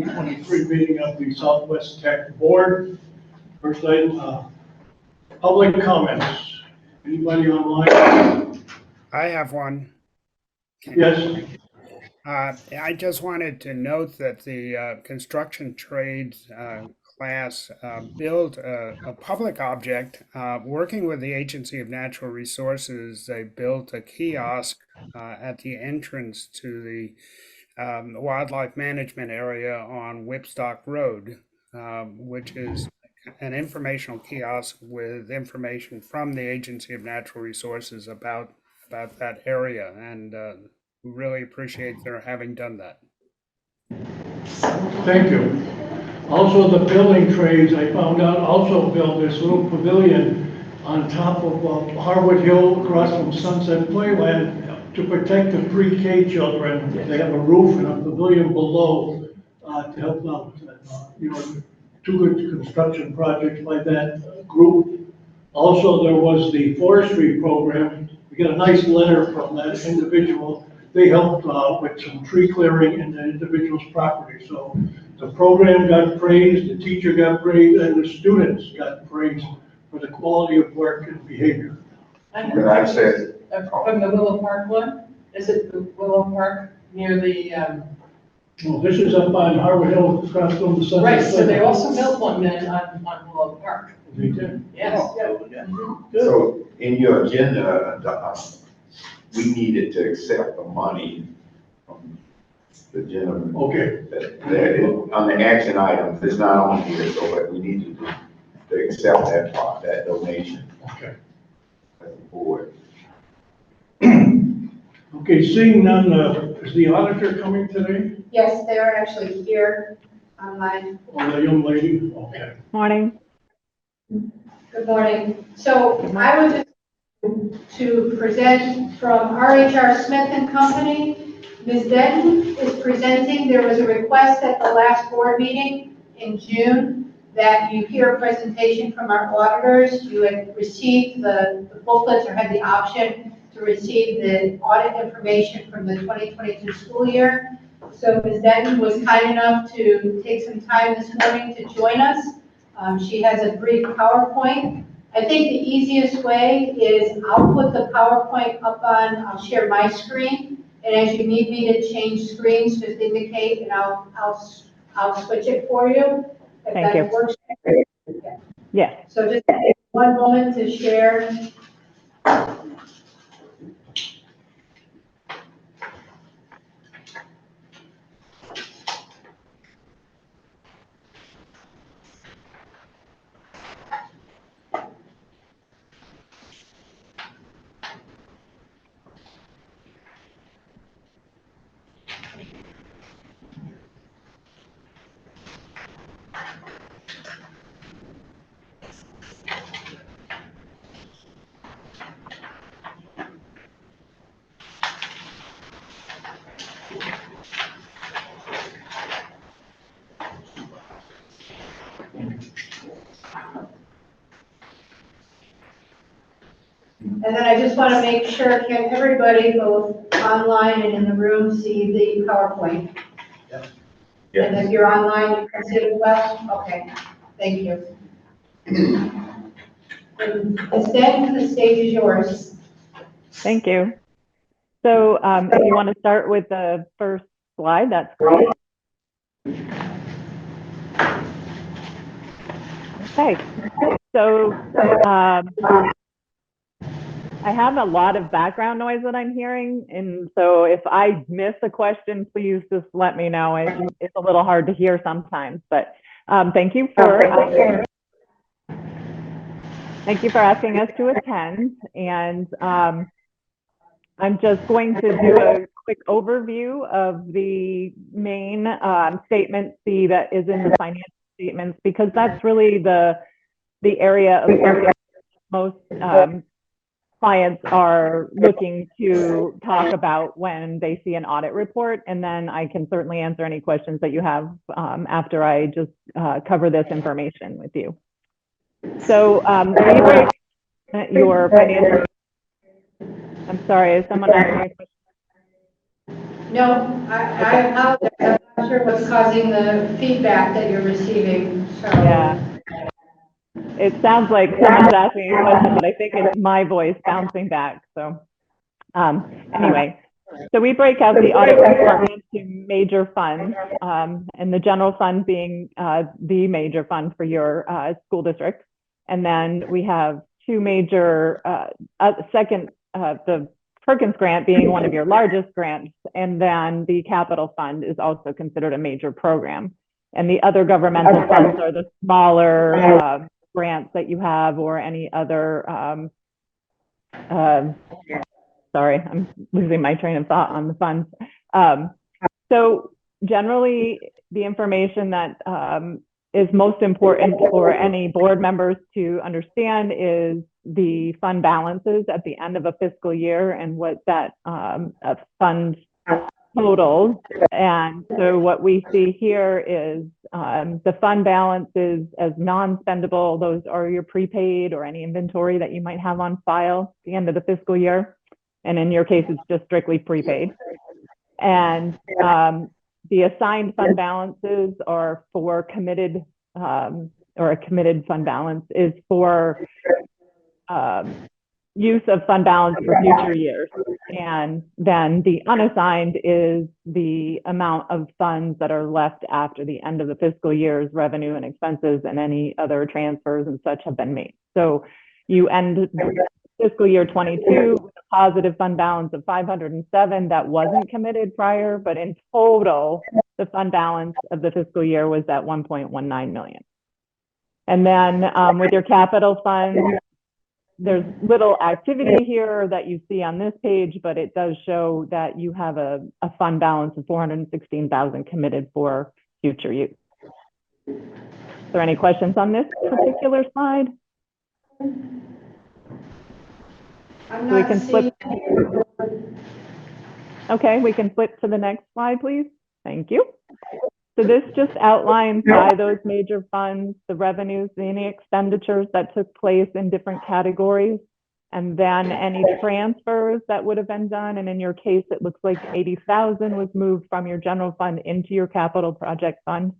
2023 meeting of the Southwest Tech Board. First item, public comments. Anybody online? I have one. Yes. I just wanted to note that the construction trades class built a public object. Working with the Agency of Natural Resources, they built a kiosk at the entrance to the wildlife management area on Whipstock Road, which is an informational kiosk with information from the Agency of Natural Resources about that area, and we really appreciate their having done that. Thank you. Also, the building trades, I found out, also built this little pavilion on top of Harwood Hill across from Sunset Playland to protect the pre-K children. They have a roof and a pavilion below to help out. Two good construction projects by that group. Also, there was the forestry program. We got a nice letter from that individual. They helped with some tree clearing in the individual's property. So the program got praised, the teacher got praised, and the students got praised for the quality of work and behavior. Can I say? From the Willow Park one? Is it the Willow Park near the, Well, this is up on Harwood Hill across from the Sunset. right, so they also built one then on Willow Park. They did. Yes. Good. So in your agenda, we needed to accept the money from the gentleman. Okay. That is, on the action items, it's not on here, so but we need to accept that part, that donation Okay. as a board. Okay, seeing none, is the auditor coming today? Yes, they're actually here online. Or the young lady? Okay. Morning. Good morning. So I would just to present from RHR Smith and Company. Ms. Denton is presenting. There was a request at the last board meeting in June that you hear a presentation from our auditors. You had received the booklets or had the option to receive the audit information from the 2022 school year. So Ms. Denton was kind enough to take some time this morning to join us. She has a brief PowerPoint. I think the easiest way is I'll put the PowerPoint up on, I'll share my screen. And as you need me to change screens, just indicate and I'll switch it for you. If Thank that you. works. Yes. So just take one moment to share. And then I just want to make sure, can everybody, both online and in the room, see the PowerPoint? Yes. And if you're online, you can see it as well? Okay, thank you. And Jen, the stage is yours. Thank you. So if you want to start with the first slide, that's great. Okay. So I have a lot of background noise that I'm hearing, and so if I miss a question, please just let me know. It's a little hard to hear sometimes, but thank you for asking us to attend. And I'm just going to do a quick overview of the main statement C that is in the financial statements, because that's really the area of focus most clients are looking to talk about when they see an audit report. And then I can certainly answer any questions that you have after I just cover this information with you. So we break your financial. I'm sorry, is someone asking a question? No, I apologize. I'm not sure what's causing the feedback that you're receiving, so. Yeah. It sounds like someone's asking a question, but I think it's my voice bouncing back. So anyway, so we break out the audit department to major funds, and the general fund being the major fund for your school district. And then we have two major, the Perkins grant being one of your largest grants, and then the capital fund is also considered a major program. And the other governmental funds are the smaller grants that you have, or any other, sorry, I'm losing my train of thought on the funds. So generally, the information that is most important for any board members to understand is the fund balances at the end of a fiscal year and what that fund totals. And so what we see here is the fund balances as non-spendable. Those are your prepaid or any inventory that you might have on file at the end of the fiscal year. And in your case, it's just strictly prepaid. And the assigned fund balances are for committed, or a committed fund balance is for use of fund balance for future years. And then the unassigned is the amount of funds that are left after the end of the fiscal year's revenue and expenses and any other transfers and such have been made. So you end fiscal year 22 with a positive fund balance of 507 that wasn't committed prior, but in total, the fund balance of the fiscal year was at 1.19 million. And then with your capital fund, there's little activity here that you see on this page, but it does show that you have a fund balance of 416,000 committed for future use. Is there any questions on this particular slide? I'm We not can seeing. Okay, we can flip to the next slide, please. Thank you. So this just outlines by those major funds, the revenues, any expenditures that took place in different categories, and then any transfers that would have been done. And in your case, it looks like 80,000 was moved from your general fund into your capital project fund.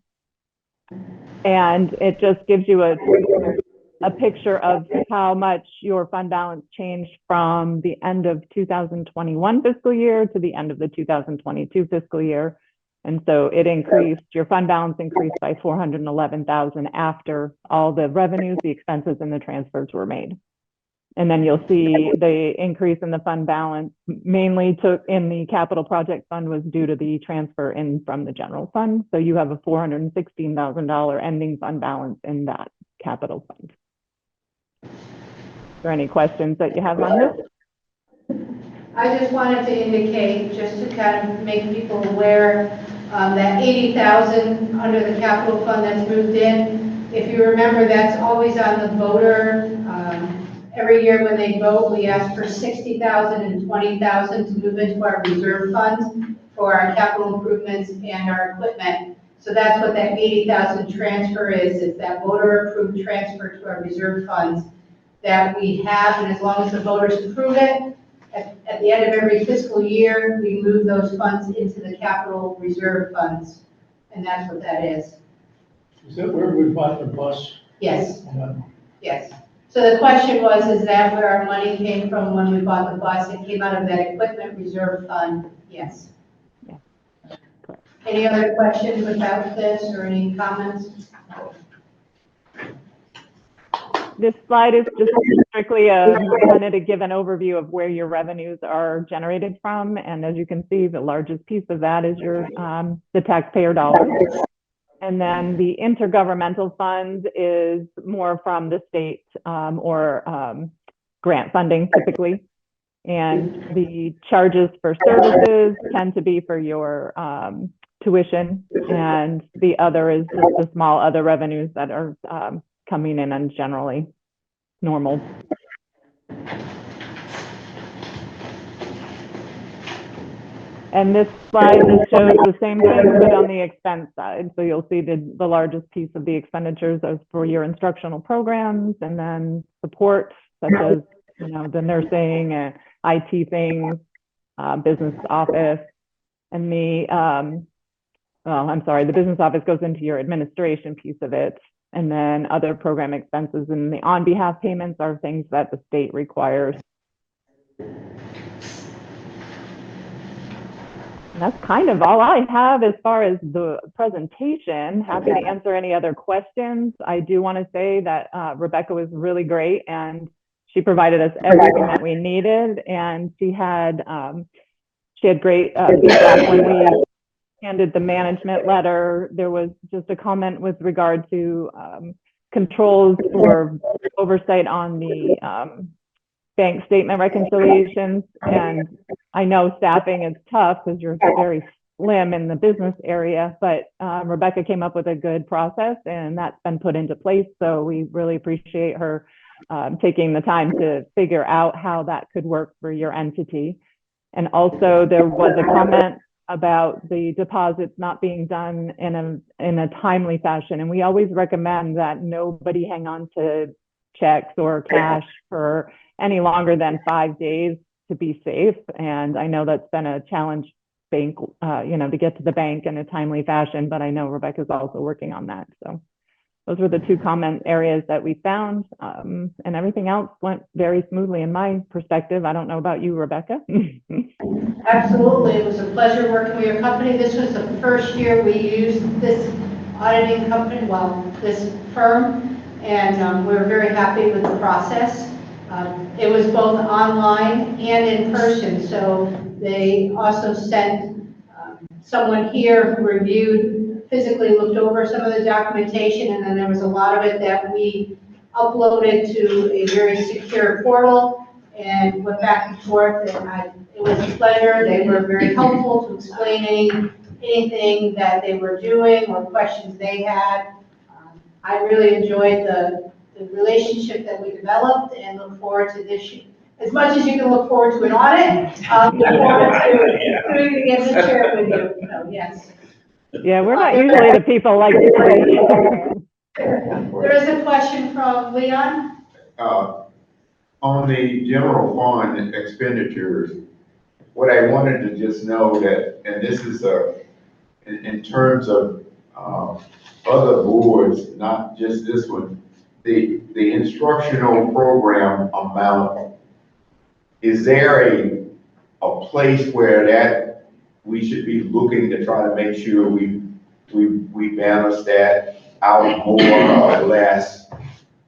And it just gives you a picture of how much your fund balance changed from the end of 2021 fiscal year to the end of the 2022 fiscal year. And so it increased, your fund balance increased by 411,000 after all the revenues, the expenses, and the transfers were made. And then you'll see the increase in the fund balance mainly took in the capital project fund was due to the transfer in from the general fund. So you have a $416,000 ending fund balance in that capital fund. Is there any questions that you have on this? I just wanted to indicate, just to kind of make people aware, that 80,000 under the capital fund that's moved in. If you remember, that's always on the voter. Every year when they vote, we ask for 60,000 and 20,000 to move into our reserve funds for our capital improvements and our equipment. So that's what that 80,000 transfer is that voter approved transfer to our reserve funds that we have, and as long as the voters approve it, at the end of every fiscal year, we move those funds into the capital reserve funds, and that's what that is. Is that where we bought the bus? Yes, Yeah. yes. So the question was, is that where our money came from when we bought the bus? It came out of that equipment reserve fund, yes. Yeah. Any other questions about this or any comments? This slide is just strictly wanted to give an overview of where your revenues are generated from. And as you can see, the largest piece of that is your the taxpayer dollars. And then the intergovernmental fund is more from the state or grant funding typically. And the charges for services tend to be for your tuition. And the other is just the small other revenues that are coming in and generally normal. And this slide just shows the same thing, but on the expense side. So you'll see the largest piece of the expenditures is for your instructional programs, and then support, such as the nursing and IT things, business office, And the business office goes into your administration piece of it. And then other program expenses and the on behalf payments are things that the state requires. And that's kind of all I have as far as the presentation. Happy to answer any other questions. I do want to say that Rebecca was really great and she provided us everything that we needed. And she had great feedback when we handed the management letter. There was just a comment with regard to controls for oversight on the bank statement reconciliations. And I know staffing is tough because you're very slim in the business area, but Rebecca came up with a good process and that's been put into place. So we really appreciate her taking the time to figure out how that could work for your entity. And also there was a comment about the deposits not being done in a timely fashion. And we always recommend that nobody hang on to checks or cash for any longer than 5 days to be safe. And I know that's been a challenge to get to the bank in a timely fashion, but I know Rebecca's also working on that. So those were the 2 comment areas that we found, and everything else went very smoothly in my perspective. I don't know about you, Rebecca. Absolutely, it was a pleasure working with your company. This was the first year we used this auditing company, this firm, and we're very happy with the process. It was both online and in person, so they also sent someone here who physically looked over some of the documentation, and then there was a lot of it that we uploaded to a very secure portal and went back and forth, and it was a pleasure. They were very helpful to explain anything that they were doing or questions they had. I really enjoyed the relationship that we developed and look forward to this year. As much as you can look forward to an audit, look forward to doing it again this year with you, so yes. Yeah, we're not usually the people like to. There is a question from Leon. On the general fund expenditures, what I wanted to just know that, and this is in terms of other boards, not just this one, the instructional program amount, is there a place where that we should be looking to try to make sure we balance that out more or less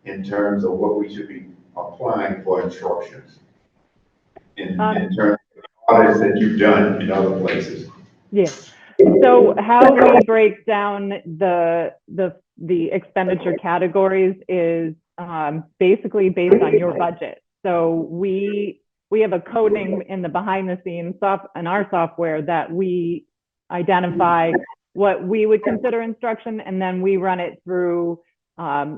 in terms of what we should be applying for instructions in terms of audits that you've done in other places? Yeah. So how we break down the expenditure categories is basically based on your budget. So we have a coding in the behind the scenes in our software that we identify what we would consider instruction, and then we run it through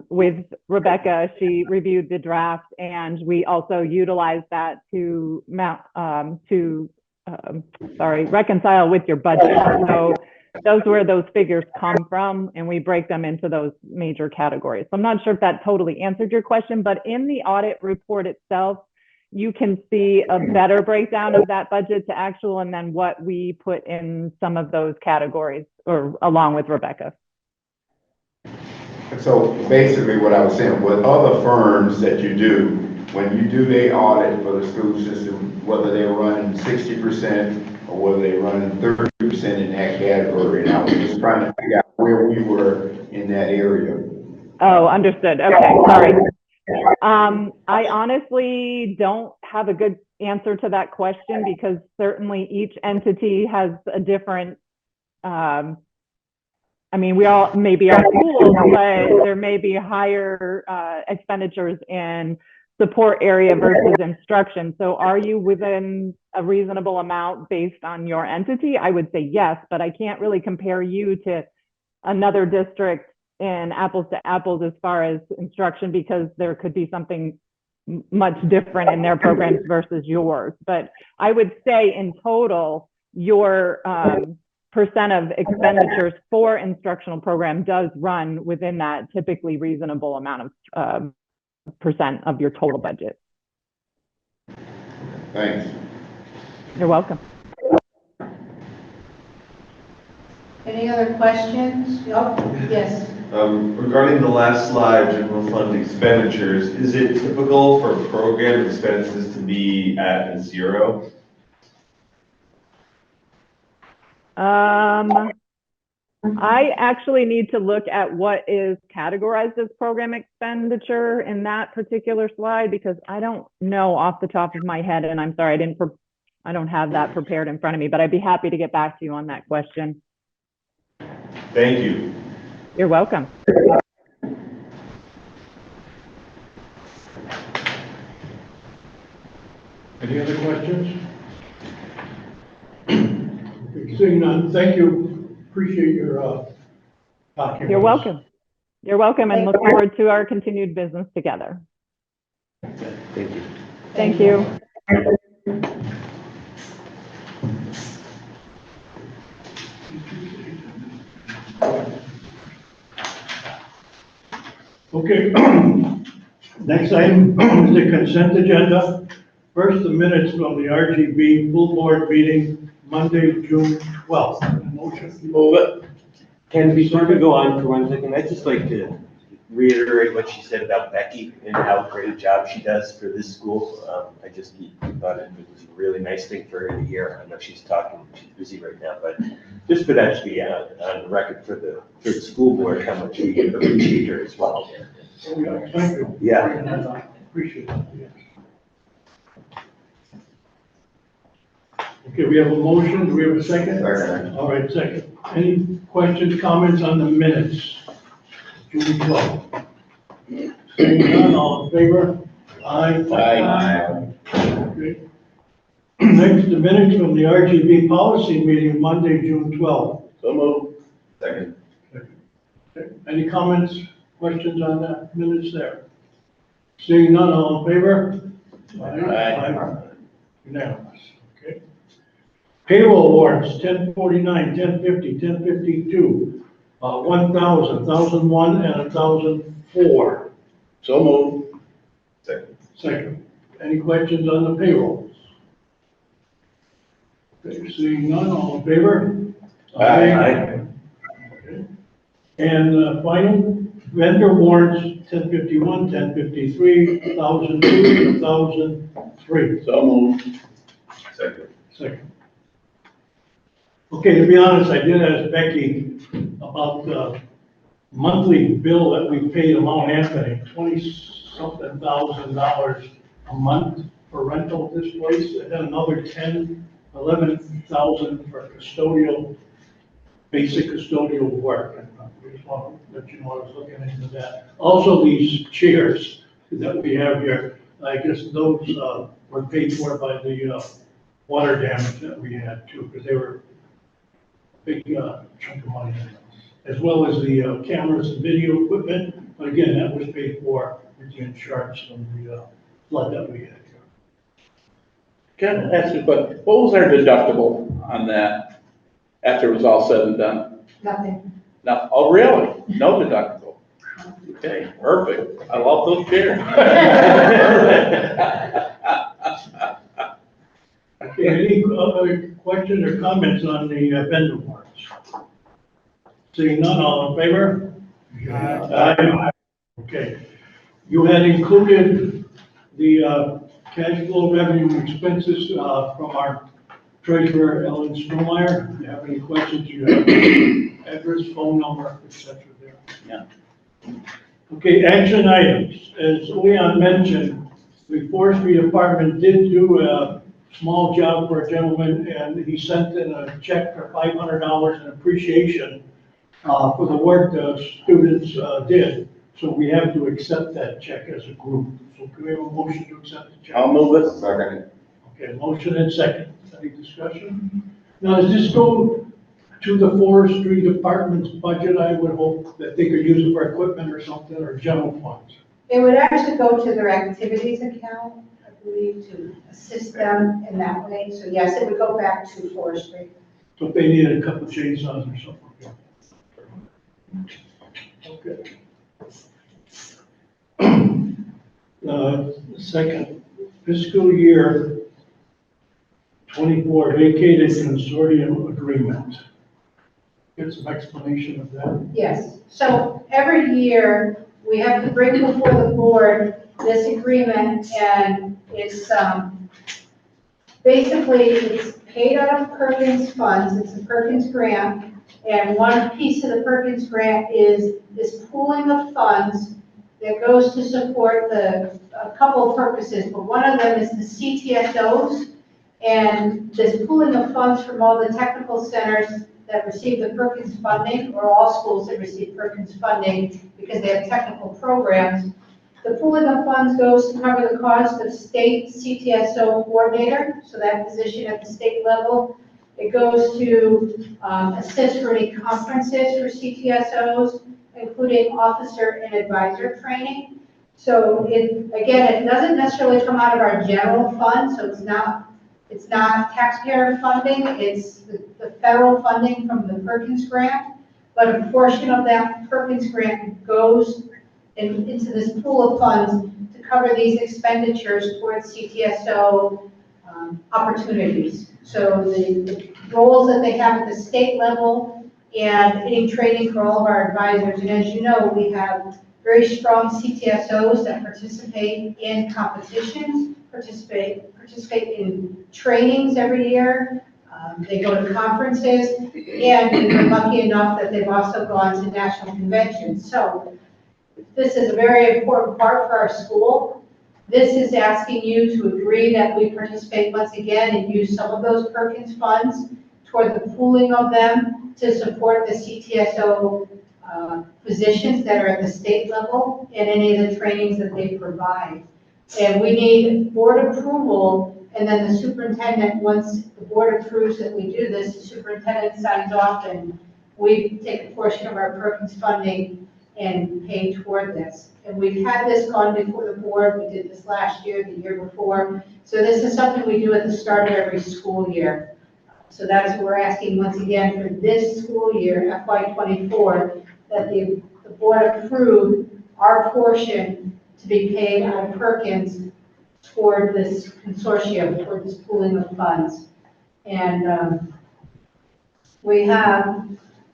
with Rebecca. She reviewed the draft, and we also utilize that to reconcile with your budget. So those where those figures come from, and we break them into those major categories. So I'm not sure if that totally answered your question, but in the audit report itself, you can see a better breakdown of that budget to actual, and then what we put in some of those categories, or along with Rebecca. So basically what I was saying, with other firms that you do, when you do the audit for the school system, whether they're running 60% or whether they're running 30% in that category, and I was just trying to figure out where we were in that area. Oh, understood. Okay, sorry. I honestly don't have a good answer to that question, because certainly each entity has a different, we all maybe are schools, but there may be higher expenditures in support area versus instruction. So are you within a reasonable amount based on your entity? I would say yes, but I can't really compare you to another district in apples to apples as far as instruction, because there could be something much different in their programs versus yours. But I would say in total, your percent of expenditures for instructional program does run within that typically reasonable amount of percent of your total budget. Thanks. You're welcome. Any other questions? Oh, yes. Regarding the last slide, general fund expenditures, is it typical for program expenses to be at 0? I actually need to look at what is categorized as program expenditure in that particular slide because I don't know off the top of my head, and I'm sorry, I don't have that prepared in front of me, but I'd be happy to get back to you on that question. Thank you. You're welcome. Any other questions? Okay, seeing none, thank you. Appreciate your talking. You're with us. welcome. You're welcome and look forward to our continued business together. Thank you. Thank you. Okay, next item is the consent agenda. First, the minutes from the RGB full board meeting, Monday, June 12th. Motion. Move it. Ken, before we go on for 1 second, I'd just like to reiterate what she said about Becky and how great a job she does for this school. I just thought it was a really nice thing for her to hear. I know she's busy right now, but just for that to be on the record for the school board, how much we appreciate her as well. Thank you. Yeah. Appreciate it. Yes. Okay, we have a motion. Do we have a second? Second. All right, second. Any questions, comments on the minutes? June 12th. Seeing none, all in favor? Aye. Aye. Okay. Next, the minutes from the RGB policy meeting, Monday, June 12th. So move. Second. Okay. Any comments, questions on that minutes there? Seeing none, all in favor? Aye. Unanimous, okay. Payroll warrants, 1049, 1050, 1052, 1,000, 1,001, and 1,004. So move. Second. Second. Any questions on the payrolls? Okay, seeing none, all in favor? Aye. Okay. And final, vendor warrants, 1051, 1053, 1,002, 1,003. So move. Second. Second. Okay, to be honest, I did ask Becky about the monthly bill that we paid to Mount Anthony, $20-something thousand a month for rental of this place, and then another 11,000 for custodial, basic custodial work. And I just want to let you know I was looking into that. Also, these chairs that we have here, I guess those were paid for by the water damage that we had too, because they were big chunk of money, as well as the cameras and video equipment. But again, that was paid for with the insurance from the flood that we had here. Can I ask you, but what was our deductible on that after it was all said and done? Nothing. No, oh, really? No deductible? Okay, perfect. I love those chairs. Okay, any other questions or comments on the vendor warrants? Seeing none, all in favor? Aye. Okay. You had included the cash flow revenue and expenses from our treasurer, Ellen Strohmeyer. If you have any questions, you have address, phone number, etc. there. Yeah. Okay, action items. As Leon mentioned, the forestry department did do a small job for a gentleman, and he sent in a check for $500 in appreciation for the work the students did. So we have to accept that check as a group. So can we have a motion to accept the check? I'll move it. Second. Okay, motion and second. Any discussion? Now, does this go to the forestry department's budget? I would hope that they could use it for equipment or something, or general funds. It would actually go to their activities account, I believe, to assist them in that way. So yes, it would go back to forestry. So if they needed a couple of chainsaws or something. Okay. Second, fiscal year 24 vacated consortium agreement. get some explanation of that. Yes, so every year, we have to bring before the board this agreement, and it's, basically, it's paid out of Perkins funds, it's a Perkins grant, and one piece of the Perkins grant is this pooling of funds that goes to support a couple of purposes, but one of them is the CTSOs, and this pooling of funds from all the technical centers that receive the Perkins funding, or all schools that receive Perkins funding because they have technical programs. The pooling of funds goes to cover the cost of state CTSO coordinator, so that position at the state level. It goes to assist for any conferences for CTSOs, including officer and advisor training. So again, it doesn't necessarily come out of our general fund, so it's not taxpayer funding, it's the federal funding from the Perkins grant, but a portion of that Perkins grant goes into this pool of funds to cover these expenditures towards CTSO opportunities. So the roles that they have at the state level and any training for all of our advisors. And as you know, we have very strong CTSOs that participate in competitions, participate in trainings every year. They go to conferences, and they're lucky enough that they've also gone to national conventions. So this is a very important part for our school. This is asking you to agree that we participate once again and use some of those Perkins funds toward the pooling of them to support the CTSO positions that are at the state level and any of the trainings that they provide. And we need board approval, and then the superintendent, once the board approves that we do this, the superintendent signs off, and we take a portion of our Perkins funding and pay toward this. And we've had this gone before the board. We did this last year, the year before. So this is something we do at the start of every school year. So that is what we're asking once again for this school year, FY24, that the board approve our portion to be paid out of Perkins toward this consortium, toward this pooling of funds. And we have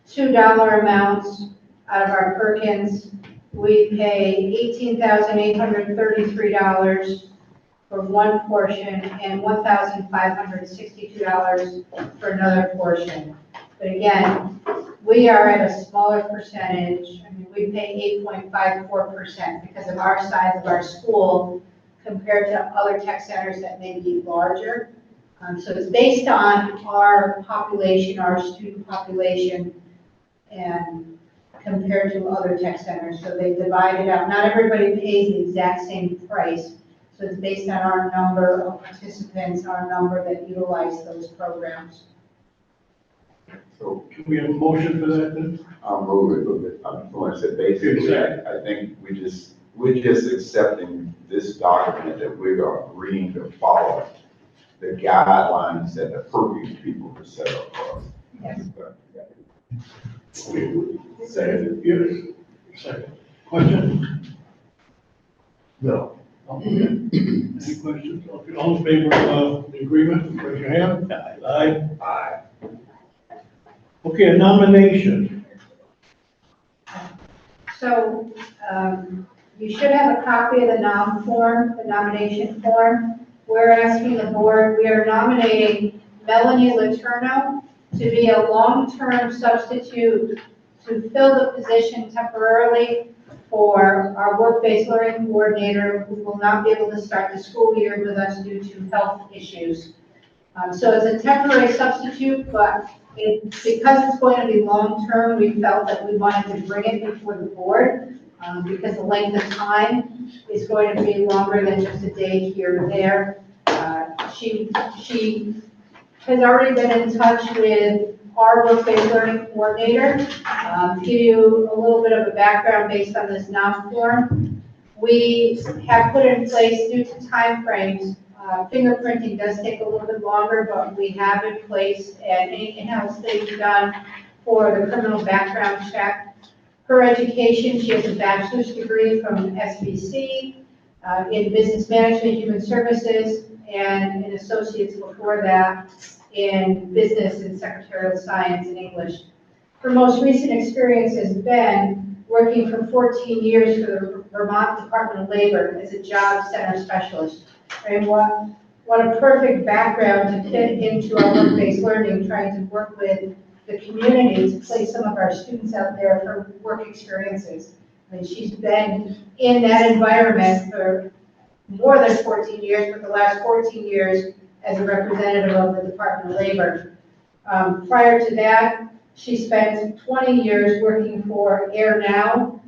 $2 amounts out of our Perkins. We pay $18,833 for one portion and $1,562 for another portion. But again, we are at a smaller percentage. I mean, we pay 8.54% because of our size of our school compared to other tech centers that may be larger. So it's based on our population, our student population, and compared to other tech centers. So they divide it out. Not everybody pays the exact same price. So it's based on our number of participants, our number that utilize those programs. So Can we have a motion for that then? I'll move it a little bit. Like I said, basically, I think we're just accepting this document that we're agreeing to follow the guidelines that the Perkins people have set up for us. Yes. Second. Yes. Second. Question? No. Okay. Any questions? Okay, all in favor of the agreement, raise your hand. Aye. Aye. Okay, a nomination. So you should have a copy of the nomination form. We're asking the board, we are nominating Melanie Letourneau to be a long-term substitute to fill the position temporarily for our work-based learning coordinator who will not be able to start the school year with us due to health issues. So it's a temporary substitute, but because it's going to be long-term, we felt that we wanted to bring it before the board because the length of time is going to be longer than just a day here or there. She has already been in touch with our work-based learning coordinator. To give you a little bit of a background based on this nom form, we have put in place due to timeframes. Fingerprinting does take a little bit longer, but we have in place and any in-house things done for the criminal background check. Her education, she has a bachelor's degree from SBC in business management, human services, and an associate's before that in business and secretarial science and English. her most recent experience has been working for 14 years for the Vermont Department of Labor as a job center specialist. And what a perfect background to fit into our work-based learning, trying to work with the community to place some of our students out there for work experiences. I mean, she's been in that environment for more than 14 years, but the last 14 years as a representative of the Department of Labor. Prior to that, she spent 20 years working for Air Now.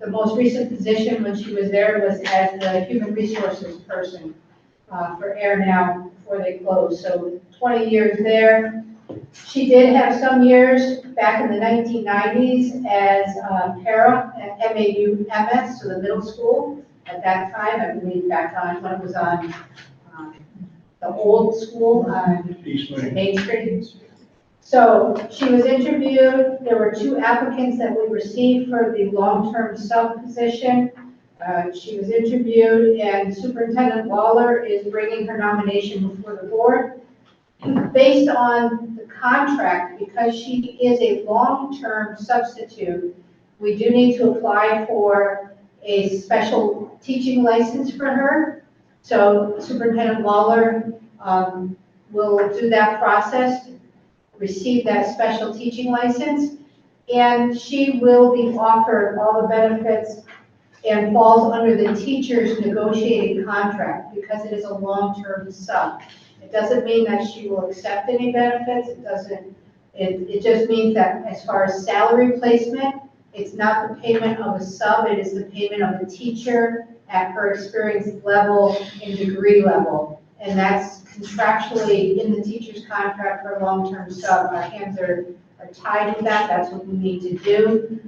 The most recent position when she was there was as the human resources person for Air Now before they closed. So 20 years there. She did have some years back in the 1990s as para at MAU-MS, so the middle school. At that time, I believe back on when it was on the old school on East Main. Main Street. So she was interviewed. There were 2 applicants that we received for the long-term sub position. She was interviewed, and Superintendent Lawler is bringing her nomination before the board. Based on the contract, because she is a long-term substitute, we do need to apply for a special teaching license for her. So Superintendent Lawler will do that process, receive that special teaching license, and she will be offered all the benefits and falls under the teacher's negotiated contract because it is a long-term sub. It doesn't mean that she will accept any benefits. It just means that as far as salary placement, it's not the payment of a sub, it is the payment of a teacher at her experience level and degree level. And that's contractually in the teacher's contract for a long-term sub. Our hands are tied with that. That's what we need to do.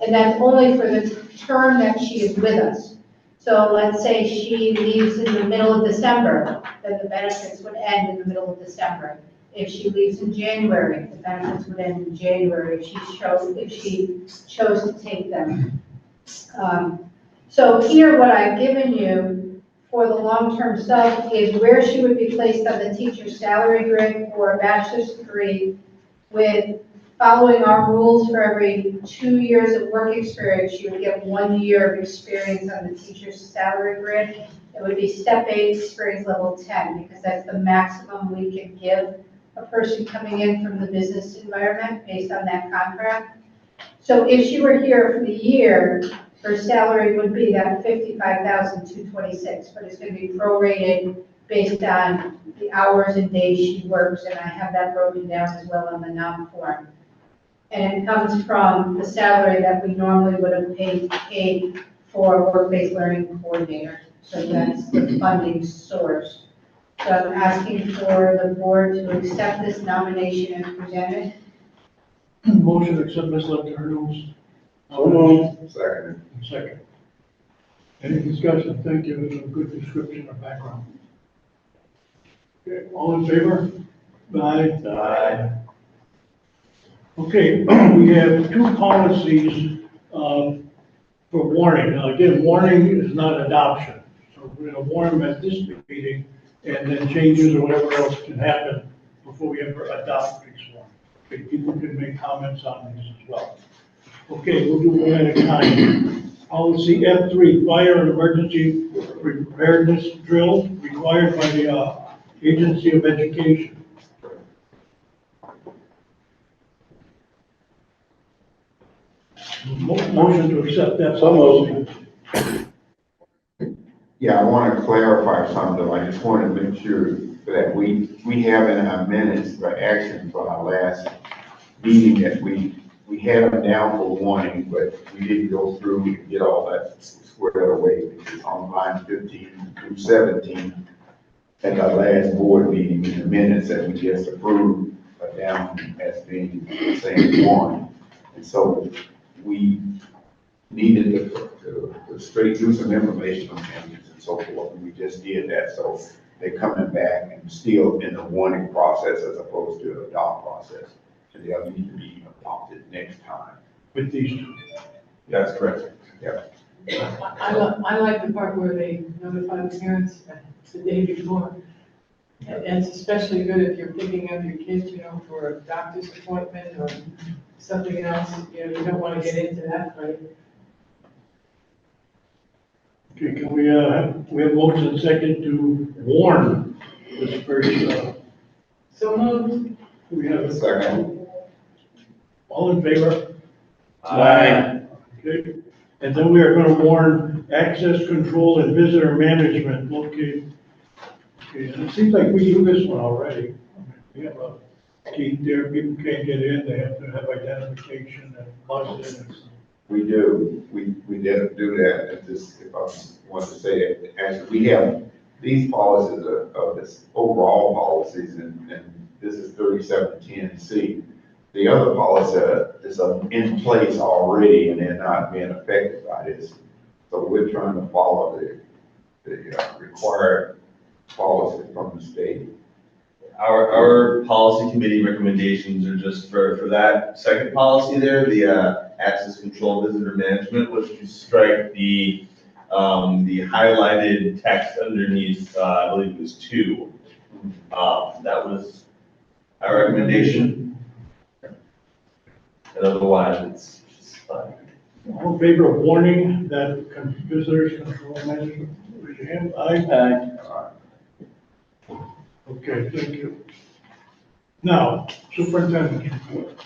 And that's only for the term that she is with us. So let's say she leaves in the middle of December, then the benefits would end in the middle of December. If she leaves in January, the benefits would end in January if she chose to take them. So here, what I've given you for the long-term sub is where she would be placed on the teacher's salary grid for a bachelor's degree with following our rules for every 2 years of work experience, she would get 1 year of experience on the teacher's salary grid. It would be step 8, experience level 10, because that's the maximum we can give a person coming in from the business environment based on that contract. So if she were here for the year, her salary would be that $55,226, but it's going to be prorated based on the hours and days she works, and I have that broken down as well on the NOM form. And it comes from the salary that we normally would have paid for a work-based learning coordinator. So that's the funding source. So I'm asking for the board to accept this nomination as presented. Motion to accept Ms. Letourneau's. So moved. Second. Any discussion? Thank you. It was a good description of background. Okay, all in favor? Aye. Aye. Okay, we have 2 policies for warning. Now, again, warning is not adoption. So we're going to warn them at this meeting, and then changes or whatever else can happen before we ever adopt these ones. Okay, people can make comments on these as well. Okay, we'll do one at a time. Policy F3, fire and emergency preparedness drill required by the Agency of Education. Motion to accept that. So moved. Yeah, I want to clarify something. I just want to make sure that we have in our minutes for action for our last meeting that we had them down for warning, but we didn't go through and get all that squared away, because on line 15 through 17 at our last board meeting, in the minutes that we just approved, are down as being saying warning. And so we needed to straight do some informational changes and so forth, and we just did that. So they're coming back and still in the warning process as opposed to the adopt process. So they'll need to be adopted next time. With these 2. That's correct. Yeah. I like the part where they notify the parents the day before. And it's especially good if you're picking up your kids, for a doctor's appointment or something else, you don't want to get into that fight. Okay, can we have motion second to warn this first, So moved. we have a Second. all in favor? Aye. Okay, and then we are gonna warn access control and visitor management, okay. Okay, and it seems like we do this one already. We have a gate there, people can't get in, they have to have identification and buzz in. We do, we did do that, if I want to say it, as we have these policies of this overall policies, and this is 3710C. The other policy is in place already, and they're not being affected by this. So we're trying to follow the required policy from the state. Our policy committee recommendations are just for that second policy there, the access control visitor management, was to strike the highlighted text underneath, I believe it was 2. That was our recommendation. And otherwise, it's fine. All in favor of warning that visitors control management, raise your hand, aye? Okay, thank you. Now, superintendent's report.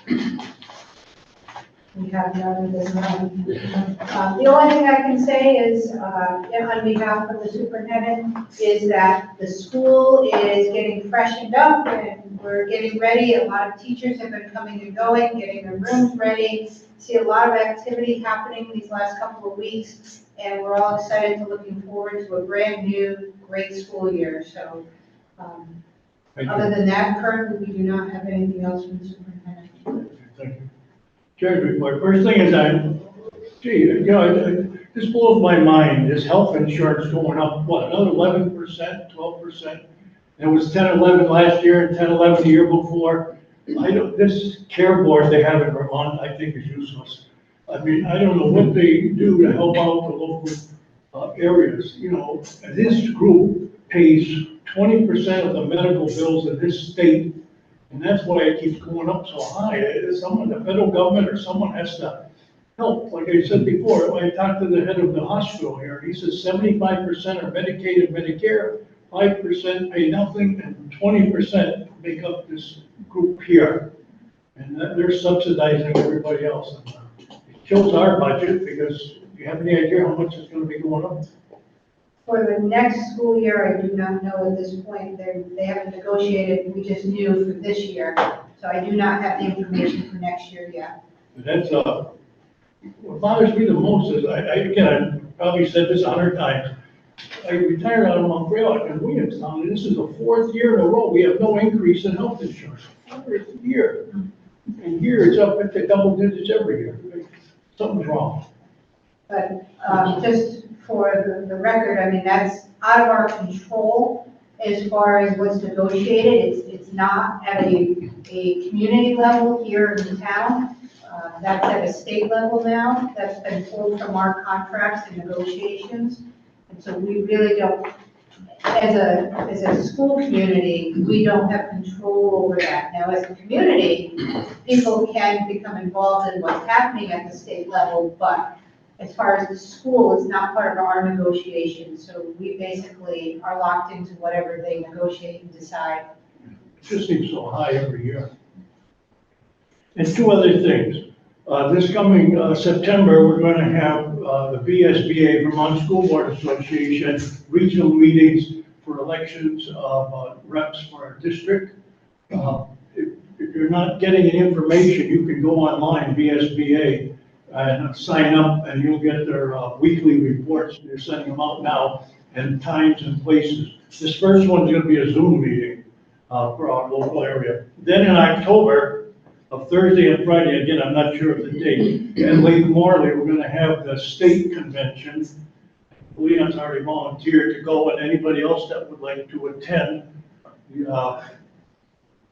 We have none of this one. The only thing I can say is, on behalf of the superintendent, is that the school is getting freshened up and we're getting ready. A lot of teachers have been coming and going, getting their rooms ready. See a lot of activity happening these last couple of weeks, and we're all excited to looking forward to a brand new, great school year. So, Thank other you. than that, currently, we do not have anything else from the superintendent. Thank you. Chair's report. First thing is this blows my mind, this health insurance going up, what, another 11%, 12%? It was 10, 11 last year and 10, 11 the year before. This care board they have in Vermont, I think is useless. I mean, I don't know what they do to help out the local areas, and this group pays 20% of the medical bills in this state. And that's why it keeps going up so high. Someone, the federal government or someone has to help. Like I said before, I talked to the head of the hospital here. He says 75% are Medicaid and Medicare, 5% pay nothing, and 20% make up this group here. And they're subsidizing everybody else. It kills our budget because you have any idea how much it's gonna be going up? For the next school year, I do not know at this point. They haven't negotiated, we just knew for this year. So I do not have the information for next year yet. That's, what bothers me the most is, I probably said this 100 times. I retired out of Montreal in Williamstown, and this is the 4th year in a row, we have no increase in health insurance. 4th year. And here it's up at the double digits every year. Something's wrong. But just for the record, I mean, that's out of our control as far as what's negotiated. It's not at a community level here in the town. That's at a state level now. That's been pulled from our contracts and negotiations. And so we really don't, as a school community, we don't have control over that. Now, as a community, people can become involved in what's happening at the state level, but as far as the school, it's not part of our negotiations. So we basically are locked into whatever they negotiate and decide. It just seems so high every year. And 2 other things. This coming September, we're going to have the VSBA, Vermont School Board Association, regional meetings for elections of reps for our district. If you're not getting any information, you can go online, VSBA, and sign up, and you'll get their weekly reports. They're sending them out now, and times and places. This first one's going to be a Zoom meeting for our local area. Then in October, of Thursday and Friday, again, I'm not sure of the date, in Lake Morley, we're going to have the state convention. Leon's already volunteered to go, and anybody else that would like to attend, you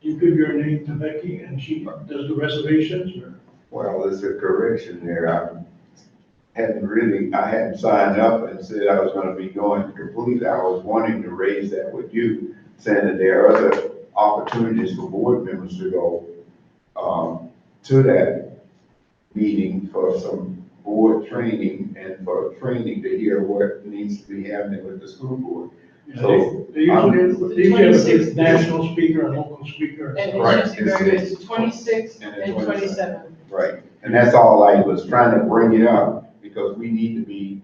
give your name to Becky, and she does the reservations, or? Well, there's a correction there. I hadn't signed up and said I was gonna be going completely. I was wanting to raise that with you, saying that there are other opportunities for board members to go, to that meeting for some board training and for training to hear what needs to be happening with the school board. So, They usually have a national speaker and local speaker. And Right, it's usually very good, it's 26 and and 27. Right, and that's all I was trying to bring it up, because we need to be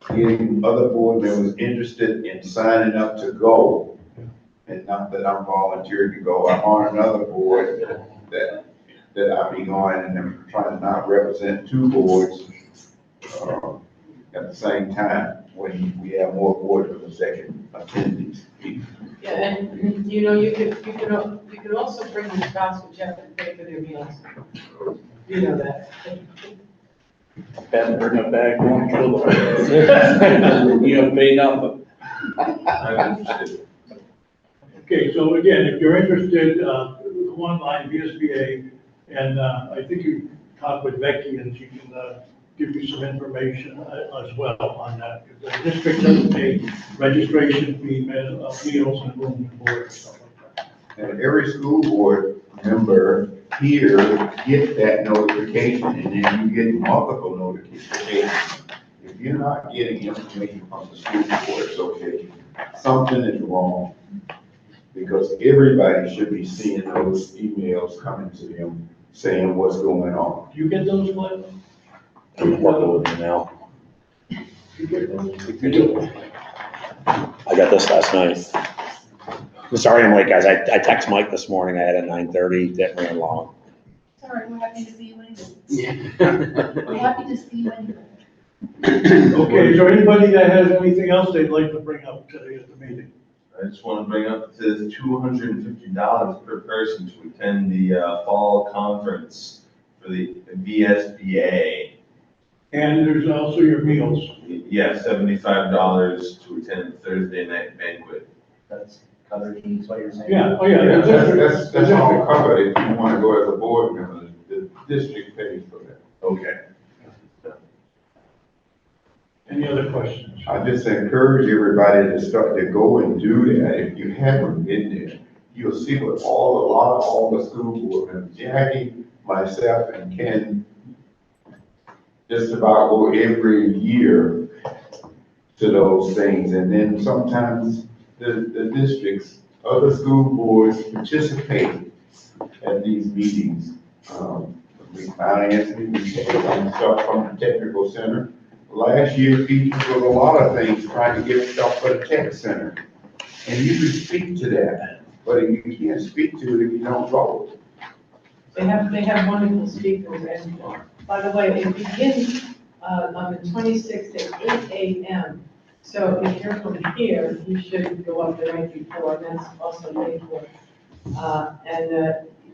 getting other board members interested in signing up to go. And not that I'm volunteering to go, I'm on another board that I be on, and I'm trying to not represent two boards, at the same time, when we have more board members that can attend these meetings. Yeah, and you know, you could also bring your spouse with Jeff and pay for their meals. You know that. Been bring it back, won't kill You have paid nothing. I'm interested. Okay, so again, if you're interested, go online, VSBA, and I think you talk with Becky and she can give you some information as well on that. The district doesn't pay registration fee, meals and room and board and stuff like that. And every school board member here get that notification, and then you get multiple notifications. If you're not getting information from the school board association, something is wrong. Because everybody should be seeing those emails coming to them saying what's going on. Do you get those, Glenn? I'm working with them now. You get those? I got this last night. I'm sorry I'm late, guys. I texted Mike this morning. I had a 9:30 that ran long. Sorry, we're happy to see you anyway. We're happy to see you anyway. Okay, is there anybody that has anything else they'd like to bring up today at the meeting? I just want to bring up, it says $250 per person to attend the fall conference for the VSBA. And there's also your meals. Yeah, $75 to attend the Thursday night banquet. That's covered, is what you're saying? Yeah, oh yeah. Yeah, that's- that's all covered if you want to go as a board member, the district pays for that. Okay. Any other questions? I just encourage everybody to start to go and do that. If you haven't been there, you'll see what all the school board members, Jackie, myself, and Ken, just about go every year to those things. And then sometimes the districts, other school boards participate at these meetings. We finance, we take some stuff from the technical center. Last year, Pete did a lot of things trying to get stuff for the tech center. And you can speak to that, but you can't speak to it if you don't go. They have wonderful speakers, and by the way, it begins on the 26th at 8 a.m. So if you're from here, you should go up the night before, and that's also paid for.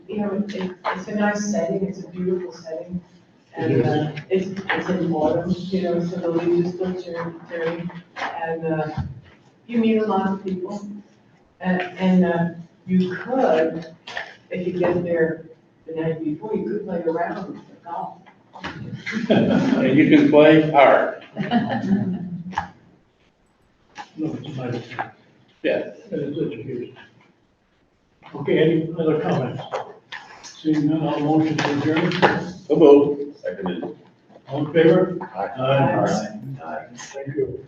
You know, it's a nice setting, it's a beautiful setting, and it's in autumn, you know, so the leaves are still turning, and you meet a lot of people, and you could, if you get there the night before, you could play around with the golf. And you can play hard. No, it's not. Yeah. It's education. Okay, any other comments? Seeing none, I'll motion to adjourn. So moved. Seconded. All in favor? Aye. Aye. Thank you.